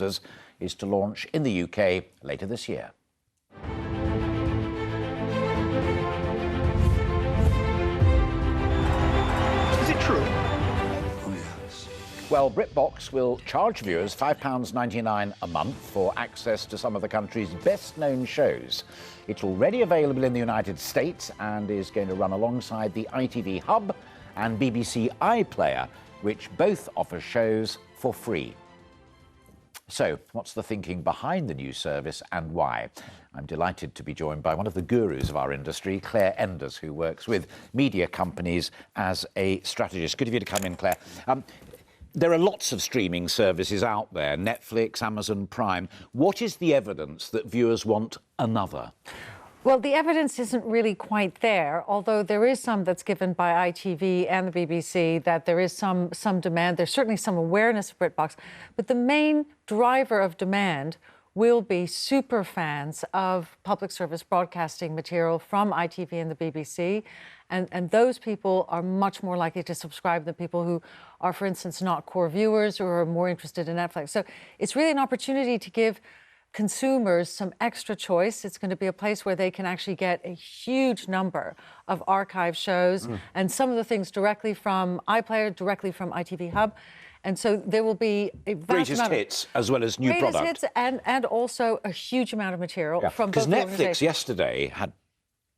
broadcasters is to launch in the UK later this year. Is it true? Well, Britbox will charge viewers £5.99 a month for access to some of the country's best-known shows. It's already available in the United States and is going to run alongside the ITV Hub and BBC iPlayer, which both offer shows for free. So, what's the thinking behind the new service and why? I'm delighted to be joined by one of the gurus of our industry, Claire Enders, who works with media companies as a strategist. Good of you to come in, Claire. There are lots of streaming services out there, Netflix, Amazon Prime. What is the evidence that viewers want another? Well, the evidence isn't really quite there, although there is some that's given by ITV and the BBC that there is some demand. There's certainly some awareness of Britbox. But the main driver of demand will be super fans of public service broadcasting material from ITV and the BBC. And those people are much more likely to subscribe than people who are, for instance, not core viewers or are more interested in Netflix. So it's really an opportunity to give consumers some extra choice. It's going to be a place where they can actually get a huge number of archive shows and some of the things directly from iPlayer, directly from ITV Hub. And so there will be a vast greatest amount of hits as well as new greatest product. Hits and also a huge amount of material from both Because Netflix organizations. yesterday had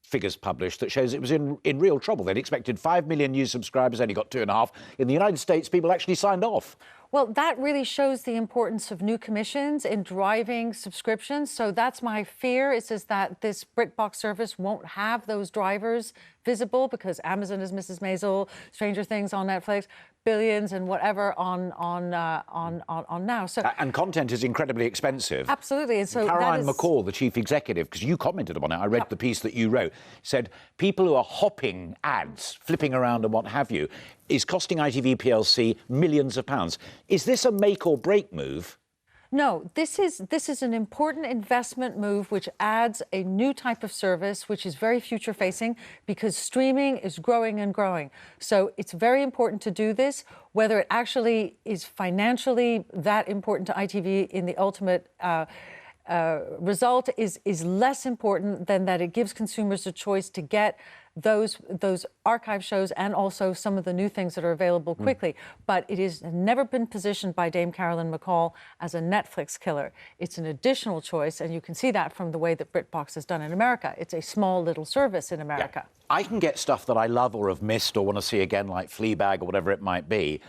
figures published that shows it was in real trouble. They'd expected 5 million new subscribers, only got 2.5. In the United States, people actually signed off. Well, that really shows the importance of new commissions in driving subscriptions. So that's my fear, is that this Britbox service won't have those drivers visible because Amazon is Mrs. Maisel, Stranger Things on Netflix, Billions and whatever on now. So And content is incredibly expensive. Absolutely. And so Caroline McCall, the chief executive, because you commented on it, I read the piece that you wrote, said people who are hopping ads, flipping around and what have you, is costing ITV plc millions of pounds. Is this a make or break move? No, this is an important investment move which adds a new type of service which is very future facing because streaming is growing and growing. So it's very important to do this. Whether it actually is financially that important to ITV in the ultimate result is less important than that it gives consumers a choice to get those archive shows and also some of the new things that are available quickly. But it has never been positioned by Dame Caroline McCall as a Netflix killer. It's an additional choice, and you can see that from the way that Britbox is done in America. It's a small little service in America. Yeah. I can get stuff that I love or have missed or want to see again, like Fleabag or whatever it might be,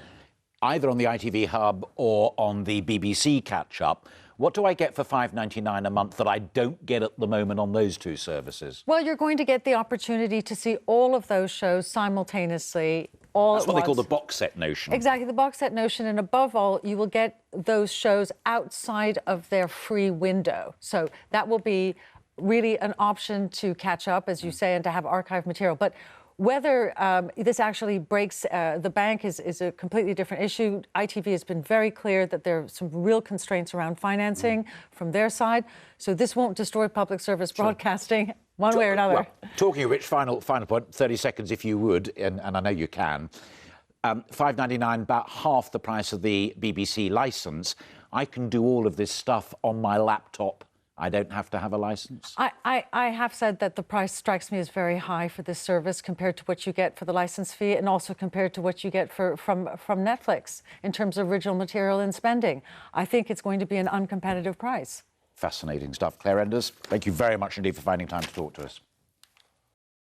either on the ITV Hub or on the BBC catch-up. What do I get for £5.99 a month that I don't get at the moment on those two services? Well, you're going to get the opportunity to see all of those shows simultaneously, all That's at what once. they call the box set notion. Exactly, the box set notion. And above all, you will get those shows outside of their free window. So that will be really an option to catch up, as you say, and to have archive material. But whether this actually breaks the bank is a completely different issue. ITV has been very clear that there are some real constraints around financing from their side. So this won't destroy public service broadcasting one way or another. Well, talking of which, final point, 30 seconds if you would, and I know you can. £5.99, about half the price of the BBC licence. I can do all of this stuff on my laptop. I don't have to have a licence? I have said that the price strikes me as very high for this service compared to what you get for the licence fee and also compared to what you get from Netflix in terms of original material and spending. I think it's going to be an uncompetitive price. Fascinating stuff. Claire Enders, thank you very much indeed for finding time to talk to us.